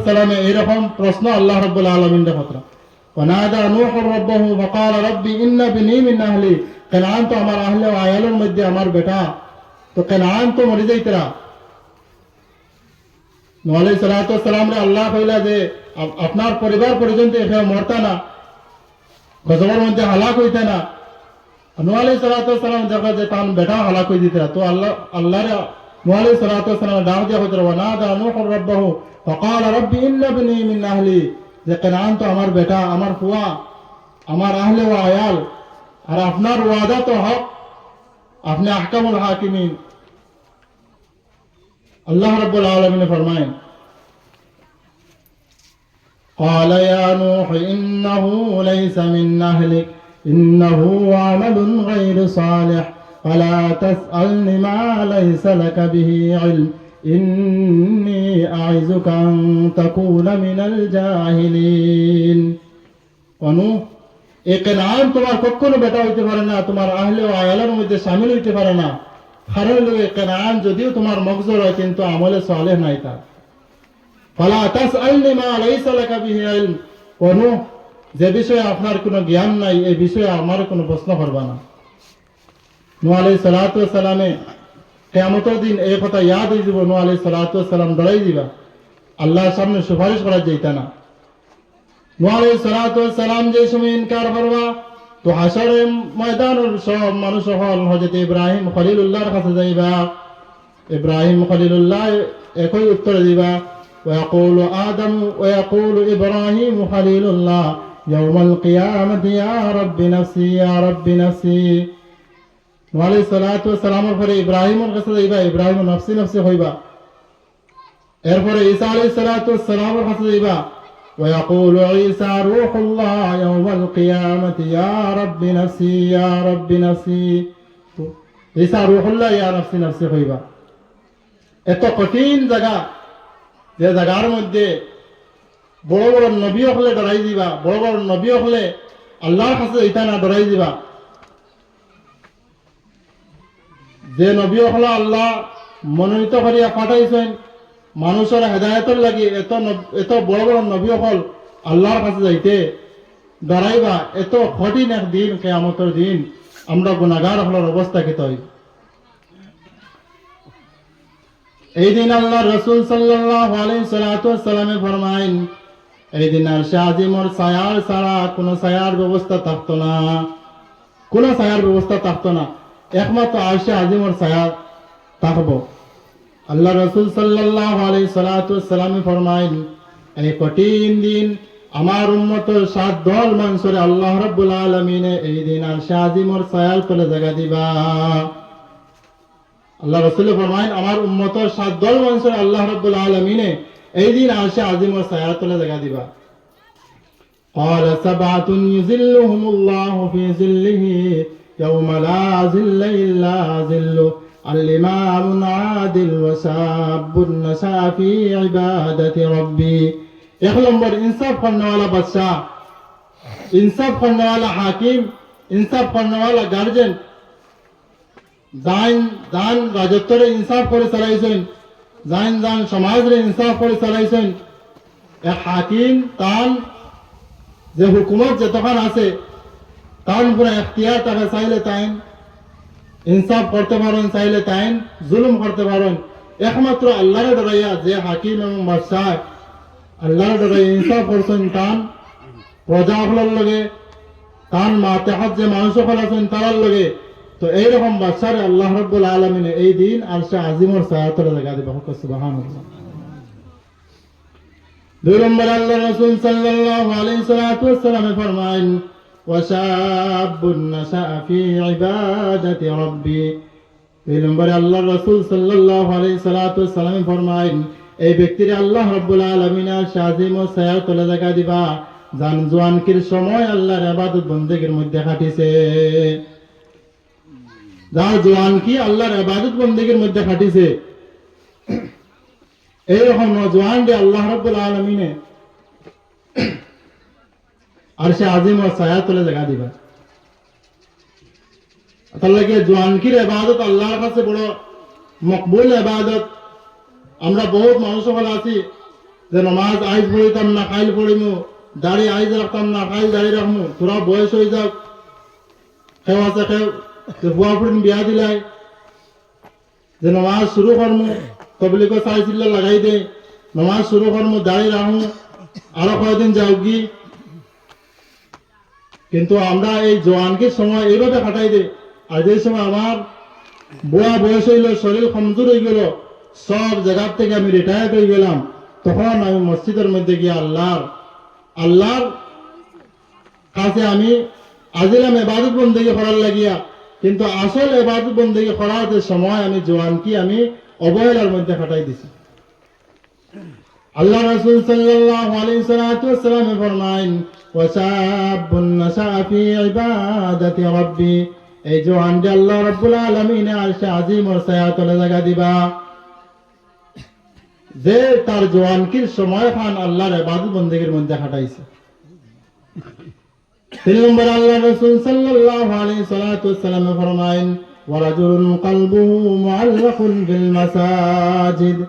সালামে এরকম প্রশ্ন আল্লাহ রাব্বুল আলামিন কথা ওয়ানাদা নূহ রাব্বাহু ফাকালা রাব্বি ইন্না বিনি মিন আহলি কানান তো আমার আহলে ও আয়ালের মধ্যে আমার বেটা তো কানান তো মরে যাইতরা নূহ আলাইহিস সালাতু ওয়াস সালাম রে আল্লাহ কইলা যে আপনার পরিবার পরিজন তো এখানে মরতা না গজবের মধ্যে হালাক হইতা না নূহ আলাইহিস সালাতু ওয়াস সালাম দেখা যে তার বেটা হালাক হই দিতরা তো আল্লাহ রে নূহ আলাইহিস সালাতু ওয়াস সালাম ডাক দিয়া কইতরা ওয়ানাদা নূহ রাব্বাহু ফাকালা রাব্বি ইন্না বিনি মিন আহলি যে কানান তো আমার বেটা আমার ফুয়া আমার আহলে ও আয়াল আর আপনার ওয়াদা তো হক আপনি আহকামুল হাকিমিন আল্লাহ রাব্বুল আলামিন ফরমায়েন قال يا نوح إنه ليس من أهلك إنه عمل غير صالح فلا تسألني ما ليس لك به علم إني أعظك أن تكون من الجاهلين ونوح এই কানান তোমার কখনো বেটা হইতে পারে না তোমার আহলে ও আয়ালের মধ্যে শামিল হইতে পারে না কারণ লোকে কানান যদিও তোমার মগজর হয় কিন্তু আমলে সালেহ নাই তার ফালা তাসআলনি মা লাইসা লাকা বিহি ইলম অনু যে বিষয়ে আপনার কোনো জ্ঞান নাই এই বিষয়ে আমার কোনো প্রশ্ন করবা না নূহ আলাইহিস সালাতু ওয়াস সালামে কিয়ামতের দিন এই কথা ইয়াদ হই যাব নূহ আলাইহিস সালাতু ওয়াস সালাম ডরাই দিবা আল্লাহর সামনে সুপারিশ করা যাইতা না নূহ আলাইহিস সালাতু ওয়াস সালাম যে সময় ইনকার করবা তো হাশরের ময়দানের সব মানুষ হল হযরত ইব্রাহিম খলিলুল্লাহর কাছে যাইবা ইব্রাহিম খলিলুল্লাহ একই উত্তর দিবা ويقول آدم ويقول إبراهيم خليل الله يوم القيامة يا رب نفسي يا رب نفسي عليه الصلاة والسلام এরপরে ইব্রাহিমের কাছে যাইবা ইব্রাহিম নফসি নফসি হইবা এরপরে ঈসা আলাইহিস সালাতু ওয়াস সালামের কাছে যাইবা ويقول عيسى روح الله يوم القيامة يا رب نفسي يا رب نفسي ঈসা রূহুল্লাহ ইয়া নফসি নফসি হইবা এত কঠিন জায়গা যে জায়গার মধ্যে বড় বড় নবী হলে ডরাই দিবা বড় বড় নবী হলে আল্লাহর কাছে এটা না ডরাই দিবা যে নবী হলে আল্লাহ মনোনীত করিয়া পাঠাইছেন মানুষের হেদায়েতের লাগি এত বড় বড় নবী হল আল্লাহর কাছে যাইতে ডরাইবা এত কঠিন এক দিন কিয়ামতের দিন আমরা গুনাহগার হলার অবস্থা কি তৈ এই দিন আল্লাহ রাসূল সাল্লাল্লাহু আলাইহি সাল্লাতু ওয়াসাল্লামে ফরমায়েন এই দিন আরশে আজিমর ছায়ার ছাড়া কোনো ছায়ার ব্যবস্থা থাকতো না কোনো ছায়ার ব্যবস্থা থাকতো না একমাত্র আরশে আজিমর ছায়া থাকবো আল্লাহ রাসূল সাল্লাল্লাহু আলাইহি সাল্লাতু ওয়াসাল্লামে ফরমায়েন এই কঠিন দিন আমার উম্মতের 7 দল মানুষের আল্লাহ রাব্বুল আলামিন এই দিন আরশে আজিমর ছায়ার তলে জায়গা দিবা আল্লাহ রাসূল ফরমায়েন আমার উম্মতের 7 দল মানুষের আল্লাহ রাব্বুল আলামিন এই দিন আরশে আজিমর ছায়ার তলে জায়গা দিবা قال سبعة يظلهم الله في ظله يوم لا ظل إلا ظله الإمام عادل وشاب نشأ في عبادة ربي एक नंबर इंसाफ करने वाला बादशाह इंसाफ करने वाला हाकिम इंसाफ करने वाला गार्जियन दान राजत्वरे इंसाफ করে চালাইছেন দান সমাজরে इंसाफ করে চালাইছেন এক হাকিম তান যে হুকুমত যতক্ষণ আছে তার পুরো এখতিয়ার তাকে চাইলে তাইন इंसाफ করতে পারেন চাইলে তাইন জুলুম করতে পারেন একমাত্র আল্লাহর ডরাইয়া যে হাকিম এবং বাদশাহ আল্লাহর ডরাইয়া इंसाफ করছেন তান প্রজা হলার লগে তান মাতাহাত যে মানুষ হল আছেন তার লগে তো এইরকম বাদশারে আল্লাহ রাব্বুল আলামিন এই দিন আরশে আজিমর ছায়াতলে লাগা দিবা সুবহানাল্লাহ দুই নম্বর আল্লাহ রাসূল সাল্লাল্লাহু আলাইহি ওয়াসাল্লাম ফরমায়েন ওয়াশাবুন নাশা ফি ইবাদাতি রাব্বি দুই নম্বর আল্লাহ রাসূল সাল্লাল্লাহু আলাইহি ওয়াসাল্লাম ফরমায়েন এই ব্যক্তির আল্লাহ রাব্বুল আলামিন আরশে আজিমর ছায়াতলে লাগা দিবা জান জওয়ানকির সময় আল্লাহর ইবাদত বندگির মধ্যে কাটিছে যার জওয়ানকি আল্লাহর ইবাদত বندگির মধ্যে কাটিছে এইরকম নওজওয়ান যে আল্লাহ রাব্বুল আলামিন আরশে আজিম ও ছায়াতলে জায়গা দিবা তাহলে কি জওয়ানকির ইবাদত আল্লাহর কাছে বড় মকবুল ইবাদত আমরা বহুত মানুষ হল আছি যে নমাজ আইজ পড়িতাম না কাইল পড়িমু, দাড়ি আইজ রাখতাম না কাইল দাড়ি রাখমু, তোরা বয়স হয়ে যাও, কেউ আছে কেউ বুয়া ফুড়িন বিয়া দিলাই, যে নমাজ শুরু করমু তবলিগো চাইছিল লাগাই দে, নমাজ শুরু করমু দাড়ি রাখমু, আরো কয়েকদিন যাও গি। কিন্তু আমরা এই জওয়ানকে সময় এইভাবে কাটাই দে। আর যে সময় আমার বুয়া বয়স হইল, শরীর কমজোর হয়ে গেল, সব জায়গার থেকে আমি রিটায়ার হয়ে গেলাম, তখন আমি মসজিদের মধ্যে গিয়ে আল্লাহর কাছে আমি আজিলাম এবাদত বন্দেগী করার লাগিয়া। কিন্তু আসল এবাদত বন্দেগী করার যে সময় আমি জওয়ানকে আমি অবহেলার মধ্যে কাটাই দিছি। আল্লাহ রাসূল সাল্লাল্লাহু আলাইহি ওয়াসাল্লাম ফরমায়েন, ওয়াশাবুন নাশা ফি ইবাদাতি রাব্বি, এই জওয়ান যে আল্লাহ রাব্বুল আলামিন আরশে আজিম ওর ছায়াতলে জায়গা দিবা, যে তার জওয়ানকির সময় খান আল্লাহর ইবাদত বন্দেগীর মধ্যে কাটাইছে। 3 নম্বর আল্লাহ রাসূল সাল্লাল্লাহু আলাইহি ওয়াসাল্লাম ফরমায়েন, ওয়া রাজুলুন কলবুহু মুআল্লাকুন বিল মাসাজিদ,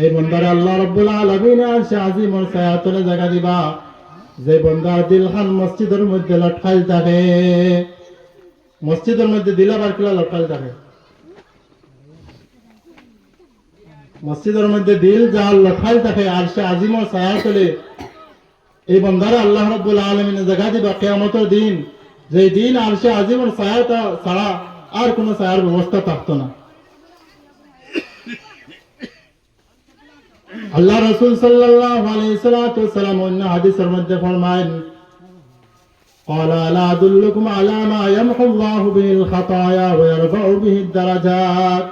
এই বান্দার আল্লাহ রাব্বুল আলামিন আরশে আজিম ওর ছায়াতলে জায়গা দিবা, যে বান্দার দিলখান মসজিদের মধ্যে লটকাইল থাকে। মসজিদের মধ্যে দিল আবার কিলা লটকাইল থাকে, মসজিদের মধ্যে দিল যার লটকাইল থাকে আরশে আজিম ওর ছায়াতলে, এই বান্দার আল্লাহ রাব্বুল আলামিন জায়গা দিবা কিয়ামতের দিন, যে দিন আরশে আজিম ওর ছায়াটা ছাড়া আর কোনো ছায়ার ব্যবস্থা থাকতো না। আল্লাহ রাসূল সাল্লাল্লাহু আলাইহি ওয়াসাল্লাম অন্য হাদিসের মধ্যে ফরমায়েন, قال لا أدلكم على ما يمحو الله به الخطايا ويرفع به الدرجات।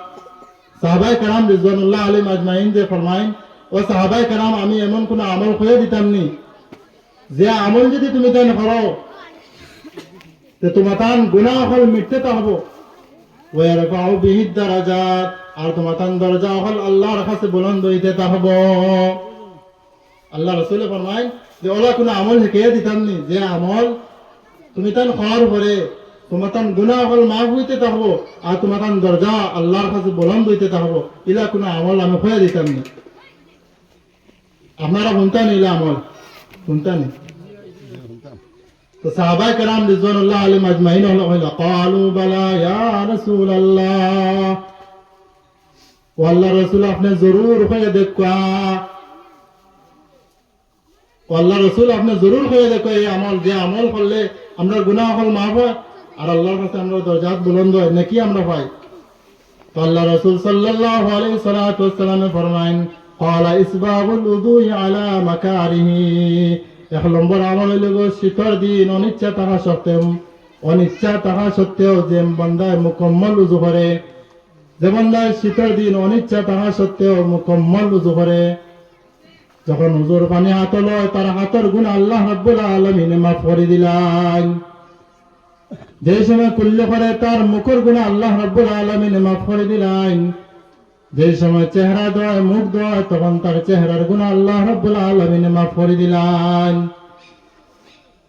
সাহাবায়ে কেরাম রিজওয়ানুল্লাহ আলাইহিম আজমাইন যে ফরমায়েন, ও সাহাবায়ে কেরাম আমি এমন কোন আমল কইয়া দিতাম নি যে আমল যদি তুমি দেন করো তে তোমার তান গুনাহ হল মিটতে থাকবো, ওয়ারফাউ বিহি দারাজাত, আর তোমার তান দরজা হল আল্লাহর কাছে বুলন্দ হইতে থাকবো। আল্লাহ রাসূল ফরমায়েন যে ওলা কোন আমল শিখিয়ে দিতাম নি যে আমল তুমি তান খাওয়ার পরে তোমার তান গুনাহ হল মাফ হইতে থাকবো, আর তোমার তান দরজা আল্লাহর কাছে বুলন্দ হইতে থাকবো, ইলা কোন আমল আমি কইয়া দিতাম নি। আপনারা শুনতেন ইলা আমল শুনতেন? তো সাহাবায়ে কেরাম রিজওয়ানুল্লাহ আলাইহিম আজমাইন হলো ক্বালু বালা ইয়া রাসূলুল্লাহ, ও আল্লাহর রাসূল আপনি জরুর কইয়া দেখা, ও আল্লাহর রাসূল আপনি জরুর কইয়া দেখা এই আমল, যে আমল করলে আমরা গুনাহ হল মাফ হয় আর আল্লাহর কাছে আমরা দরজাত বুলন্দ হয় নাকি আমরা পাই। তো আল্লাহ রাসূল সাল্লাল্লাহু আলাইহি ওয়াসাল্লাম ফরমায়েন, ক্বালা ইসবাগুল উযুই আলা মাকারিহি, এক নম্বর আমল হইল শীতর দিন অনিচ্ছা থাকা সত্ত্বেও যে বান্দায় মুকম্মল উযু করে, যে বান্দায় শীতর দিন অনিচ্ছা থাকা সত্ত্বেও মুকম্মল উযু করে, যখন উযুর পানি হাতে লয় তার হাতের গুনাহ আল্লাহ রাব্বুল আলামিন মাফ করে দিলেন। যে সময় কুল্লি করে তার মুখের গুনাহ আল্লাহ রাব্বুল আলামিন মাফ করে দিলেন। যে সময় চেহারা ধোয় মুখ ধোয় তখন তার চেহারার গুনাহ আল্লাহ রাব্বুল আলামিন মাফ করে দিলেন।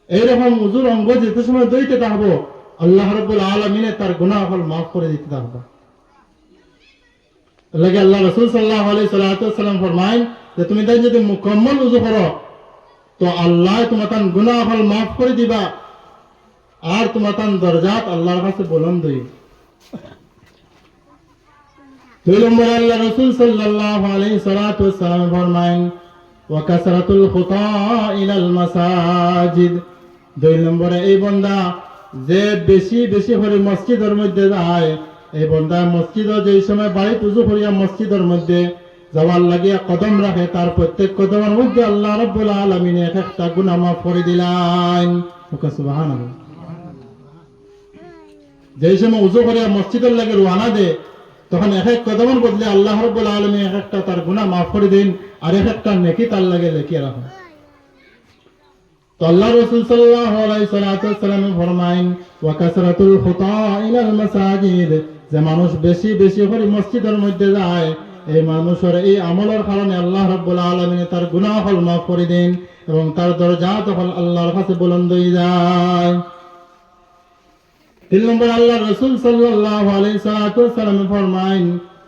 এইরকম উযুর অঙ্গ যেতে সময় ধুইতে থাকবো আল্লাহ রাব্বুল আলামিন তার গুনাহ হল মাফ করে দিতে থাকবো। লাগে আল্লাহ রাসূল সাল্লাল্লাহু আলাইহি ওয়াসাল্লাম ফরমায়েন যে তুমি তাই যদি মুকম্মল উযু করো তো আল্লাহ তোমার তার গুনাহ হল মাফ করে দিবা, আর তোমার তার দরজাত আল্লাহর কাছে বুলন্দ হইবে। 2 নম্বর আল্লাহ রাসূল সাল্লাল্লাহু আলাইহি ওয়াসাল্লাম ফরমায়েন, ওয়া কাসরাতুল খুতা ইলাল মাসাজিদ, 2 নম্বরে এই বান্দা যে বেশি বেশি করে মসজিদের মধ্যে যায়, এই বান্দা মসজিদে যেই সময় বাড়ি উযু করিয়া মসজিদের মধ্যে যাওয়ার লাগিয়া কদম রাখে তার প্রত্যেক কদমের মধ্যে আল্লাহ রাব্বুল আলামিন এক একটা গুনাহ মাফ করে দিলেন। সুবহানাল্লাহ। যেই সময় উযু করিয়া মসজিদের লাগে রওনা দেয় তখন এক এক কদমের বদলে আল্লাহ রাব্বুল আলামিন এক একটা তার গুনাহ মাফ করে দেন আর এক একটা নেকি তার লাগে লিখে রাখেন। তো আল্লাহ রাসূল সাল্লাল্লাহু আলাইহি ওয়াসাল্লাম ফরমায়েন, ওয়া কাসরাতুল খুতা ইলাল মাসাজিদ, যে মানুষ বেশি বেশি করে মসজিদের মধ্যে যায় এই মানুষের এই আমলের কারণে আল্লাহ রাব্বুল আলামিন তার গুনাহ হল মাফ করে দেন এবং তার দরজা তখন আল্লাহর কাছে বুলন্দ হয়ে যায়। 3 নম্বর আল্লাহ রাসূল সাল্লাল্লাহু আলাইহি ওয়াসাল্লাম ফরমায়েন,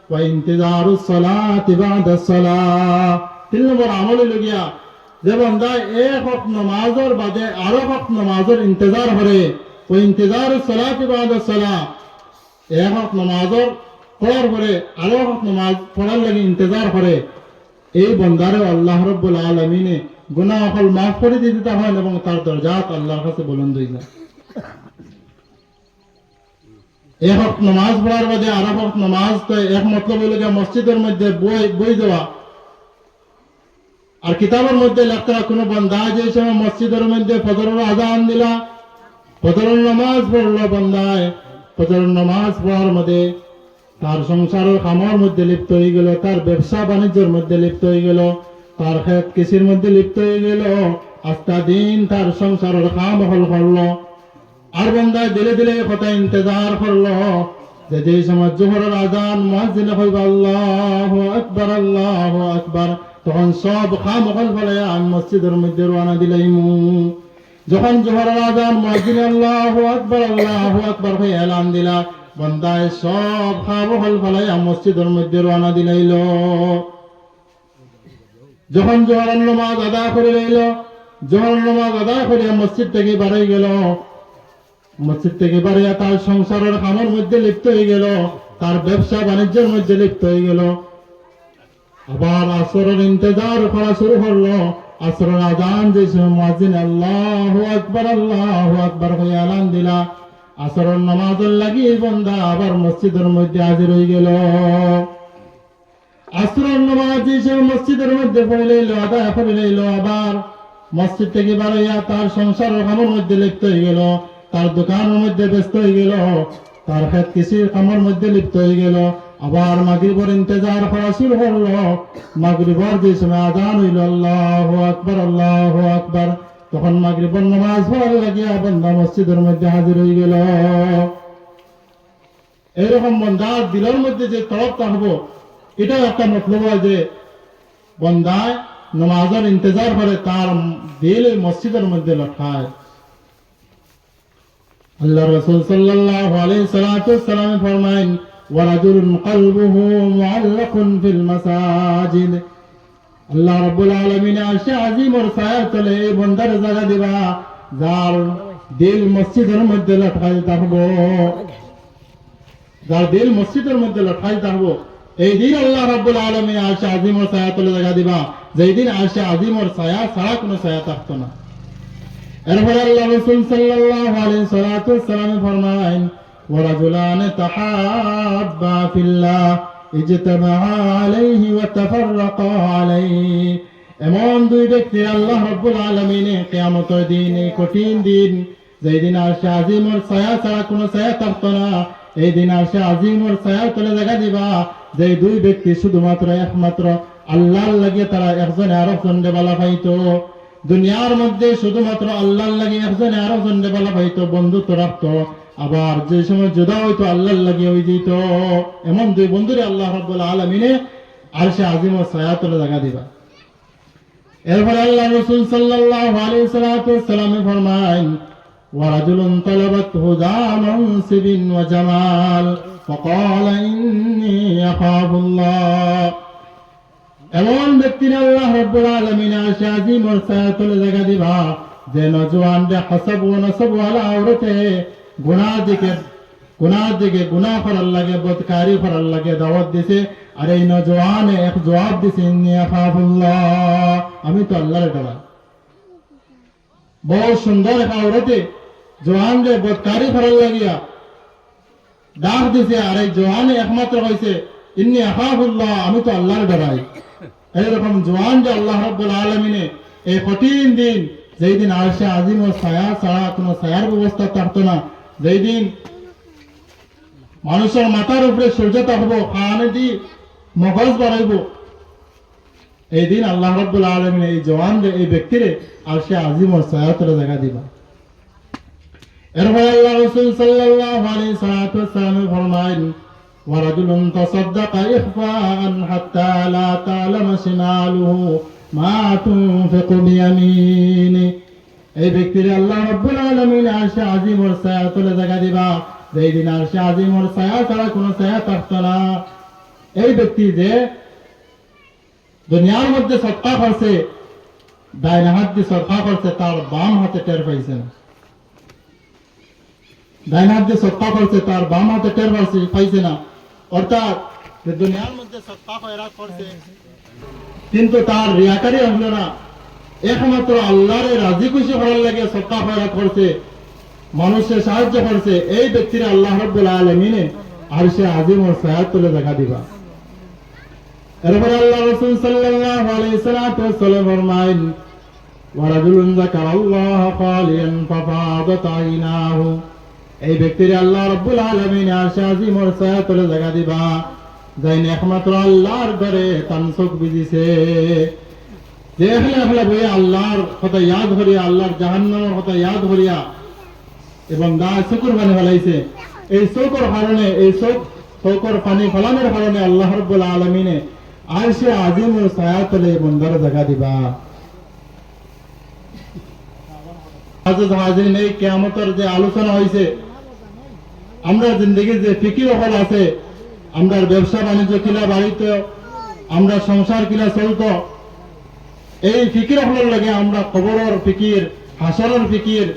ওয়া ইনতিজারুস সালাতি বা'দাস সালাহ, তিন নম্বর আমল হইল গিয়া যে বান্দা এক ওয়াক্ত নামাজের বাদে আরো ওয়াক্ত নামাজের ইন্তজার করে ওই ইন্তজার সালাত বাদে সালাহ এক ওয়াক্ত নামাজের পড়ার পরে আরো ওয়াক্ত নামাজ পড়ার লাগি ইন্তজার করে এই বান্দারে আল্লাহ রাব্বুল আলামিনে গুনাহ হল মাফ করে দিতে হয় এবং তার দরজাত আল্লাহর কাছে বুলন্দ হয়ে যায়। এক ওয়াক্ত নামাজ পড়ার বাদে আরো ওয়াক্ত নামাজ তো এক মতলব হইল গিয়া মসজিদের মধ্যে বই যাওয়া। আর কিতাবের মধ্যে লেখা কোনো বান্দা যে সময় মসজিদের মধ্যে ফজরের আযান দিলা ফজরের নামাজ পড়লো বান্দায় ফজরের নামাজ পড়ার মধ্যে তার সংসারের কামের মধ্যে লিপ্ত হয়ে গেল, তার ব্যবসা বাণিজ্যের মধ্যে লিপ্ত হয়ে গেল, তার ক্ষেত কৃষির মধ্যে লিপ্ত হয়ে গেল, আস্তা দিন তার সংসারের কাম হল করলো। আর বান্দায় দিলে দিলে কথা ইন্তজার করলো যে যে সময় জোহরের আযান মুয়াজ্জিন কইবা আল্লাহু আকবার তখন সব কাম হল ফলে আমি মসজিদের মধ্যে রওনা দিলাইমু। যখন জোহরের আযান মুয়াজ্জিন আল্লাহু আকবার হয়ে এলান দিলা বান্দায় সব কাম হল ফলে আমি মসজিদের মধ্যে রওনা দিলাইল। যখন জোহরের নামাজ আদায় করে লইল জোহরের নামাজ আদায় করে মসজিদ থেকে বাড়াই গেল, মসজিদ থেকে বাড়িয়া তার সংসারের কামের মধ্যে লিপ্ত হয়ে গেল, তার ব্যবসা বাণিজ্যের মধ্যে লিপ্ত হয়ে গেল। আবার আসরের ইন্তজার করা শুরু করলো। আসরের আযান যে সময় মুয়াজ্জিন আল্লাহু আকবার হয়ে এলান দিলা আসরের নামাজের লাগি বান্দা আবার মসজিদের মধ্যে হাজির হয়ে গেল। আসরের নামাজ যে সময় মসজিদের মধ্যে পড়ে লইল আদায় করে লইল, আবার মসজিদ থেকে বাড়াইয়া তার সংসারের কামের মধ্যে লিপ্ত হয়ে গেল, তার দোকানের মধ্যে ব্যস্ত হয়ে গেল, তার ক্ষেত কৃষির কামের মধ্যে লিপ্ত হয়ে গেল। আবার মাগরিবের ইন্তজার করা শুরু করলো। মাগরিবের যে সময় আযান হইল আল্লাহু আকবার তখন মাগরিবের নামাজ পড়ার লাগিয়া বান্দা মসজিদের মধ্যে হাজির হয়ে গেল। এরকম বান্দার দিলের মধ্যে যে তলব থাকবো এটাও একটা মতলব হয় যে বান্দায় নামাজের ইন্তজার করে তার দিল মসজিদের মধ্যে লটকায়। আল্লাহ রাসূল সাল্লাল্লাহু আলাইহি সাল্লাম ফরমায়েন ওয়ারাজুলুন কলবুহু মুআল্লাকুন ফিল মাসাজিদ। আল্লাহ রাব্বুল আলামিন আরশে আজিমের ছায়ার তলে এই বান্দার জায়গা দিবা যার দিল মসজিদের মধ্যে লটকাই থাকবো, যার দিল মসজিদের মধ্যে লটকাই থাকবো এই দিন আল্লাহ রাব্বুল আলামিন আরশে আজিমের ছায়ার তলে জায়গা দিবা, যেই দিন আরশে আজিমের ছায়া ছাড়া কোনো ছায়া থাকতো না। এরপর আল্লাহ রাসূল সাল্লাল্লাহু আলাইহি সাল্লাম ফরমায়েন ওয়ারাজুলান তাহাব্বা ফিল্লাহ ইজতামাআ আলাইহি ওয়া তাফাররাকা আলাইহি। এমন দুই ব্যক্তি আল্লাহ রাব্বুল আলামিন কিয়ামতের দিন এই কঠিন দিন যেই দিন আরশে আজিমের ছায়া ছাড়া কোনো ছায়া থাকতো না, এই দিন আরশে আজিমের ছায়ার তলে জায়গা দিবা যে দুই ব্যক্তি শুধুমাত্র একমাত্র আল্লাহর লাগে তারা একজনে আরেকজনকে বলা পাইতো। দুনিয়ার মধ্যে শুধুমাত্র আল্লাহর লাগে একজনে আরেকজনকে বলা পাইতো, বন্ধুত্ব রাখতো, আবার যে সময় জুদা হইতো আল্লাহর লাগে হয়ে যেত। এমন দুই বন্ধুরে আল্লাহ রাব্বুল আলামিনে আরশে আজিমের ছায়া তলে জায়গা দিবা। এরপর আল্লাহ রাসূল সাল্লাল্লাহু আলাইহি সাল্লাম ফরমায়েন ওয়ারাজুলুন তালাবাতহু যা মানসিবিন ওয়া জামাল ফাকালা ইন্নী আখাফুল্লাহ। এমন ব্যক্তির আল্লাহ রাব্বুল আলামিন আরশে আজিমের ছায়া তলে জায়গা দিবা যে নওজওয়ান যে হাসাব ওয়া নাসাব ওয়ালা আওরাতে গুনাহ দিকে গুনাহ করার লাগে বদকারি করার লাগে দাওয়াত দিছে, আর এই নওজওয়ান এক জবাব দিছে ইন্নী আখাফুল্লাহ, আমি তো আল্লাহর ডরাই। বহু সুন্দর এক আওরাতে জওয়ান যে বদকারি করার লাগিয়া ডাক দিছে, আর এই জওয়ান একমাত্র কইছে ইন্নী আখাফুল্লাহ, আমি তো আল্লাহর ডরাই। এইরকম জওয়ান যে আল্লাহ রাব্বুল আলামিনে এই কঠিন দিন যেই দিন আরশে আজিমের ছায়া ছাড়া কোনো ছায়ার ব্যবস্থা থাকতো না, যেই দিন মানুষের মাথার উপরে সূর্য থাকবো, কানে দি মগজ বাড়াইব, এই দিন আল্লাহ রাব্বুল আলামিন এই জওয়ান এই ব্যক্তিরে আরশে আজিমের ছায়া তলে জায়গা দিবা। এরপর আল্লাহ রাসূল সাল্লাল্লাহু আলাইহি সাল্লাম ফরমায়েন ওয়ারাজুলুন তাসাদদাকা ইখফাআন হাত্তা লা তা'লামা শিমালুহু মা তুনফিকু বিয়ামিনি। এই ব্যক্তিরে আল্লাহ রাব্বুল আলামিন আরশে আজিমের ছায়া তলে জায়গা দিবা, যেই দিন আরশে আজিমের ছায়া ছাড়া কোনো ছায়া থাকতো না। এই ব্যক্তি যে দুনিয়ার মধ্যে সৎকা করছে, ডাইন হাত দিয়ে সৎকা করছে, তার বাম হাতে টের পাইছে না। ডাইন হাত দিয়ে সৎকা করছে, তার বাম হাতে টের পাইছে না। অর্থাৎ যে দুনিয়ার মধ্যে সৎকা খয়রাত করছে, কিন্তু তার রিয়াকারি হলো না, একমাত্র আল্লাহরে রাজি খুশি করার লাগে সৎকা খয়রাত করছে, মানুষের সাহায্য করছে, এই ব্যক্তিরা আল্লাহ রাব্বুল আলামিনে আরশে আজিম ও ছায়ার তলে জায়গা দিবা। এরপরে আল্লাহ রাসূল সাল্লাল্লাহু আলাইহি ওয়াসাল্লাম ফরমাইন, ওয়া রাজুলুন যাকারাল্লাহ খালিয়ান ফাফাদাত আইনাহু, এই ব্যক্তিরা আল্লাহ রাব্বুল আলামিন আরশে আজিম ও ছায়ার তলে জায়গা দিবা, যাই একমাত্র আল্লাহর ঘরে তার চোখ বিজিছে। যে এখলা এখলা বইয়া আল্লাহর কথা ইয়াদ করিয়া, আল্লাহর জাহান্নামের কথা ইয়াদ করিয়া এবং গা চকুর পানি ফেলাইছে, এই চৌকর কারণে, এই চৌকর পানি ফেলানোর কারণে আল্লাহ রাব্বুল আলামিনে আরশে আজিম ও ছায়ার তলে বন্দার জায়গা দিবা। হাজরত হাজিরিন, এই কিয়ামতের যে আলোচনা হয়েছে, আমরা জিন্দগির যে ফিকির হল আছে, আমরা ব্যবসা বাণিজ্য কিলা বাড়িতে, আমরা সংসার কিলা চলতো, এই ফিকির হলের লাগে আমরা কবরের ফিকির, হাসরের ফিকির,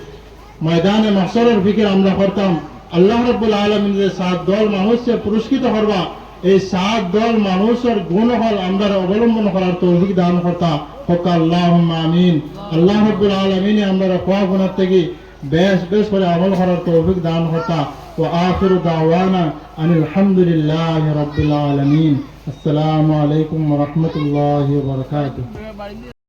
ময়দানে মাহশরের ফিকির আমরা করতাম। আল্লাহ রাব্বুল আলামিন যে 7 দল মানুষকে পুরস্কৃত করবা, এই 7 দল মানুষের গুণ হল আমরা অবলম্বন করার তৌফিক দান করতা। হক আল্লাহুম্মা আমিন। আল্লাহ রাব্বুল আলামিন আমরা কোয়া গুনাহ থেকে বেশ বেশ করে আমল করার তৌফিক দান করতা। ওয়া আখিরু দাওয়ানা আনিল হামদুলিল্লাহি রাব্বিল আলামিন। আসসালামু আলাইকুম ওয়া রাহমাতুল্লাহি ওয়া বারাকাতুহু।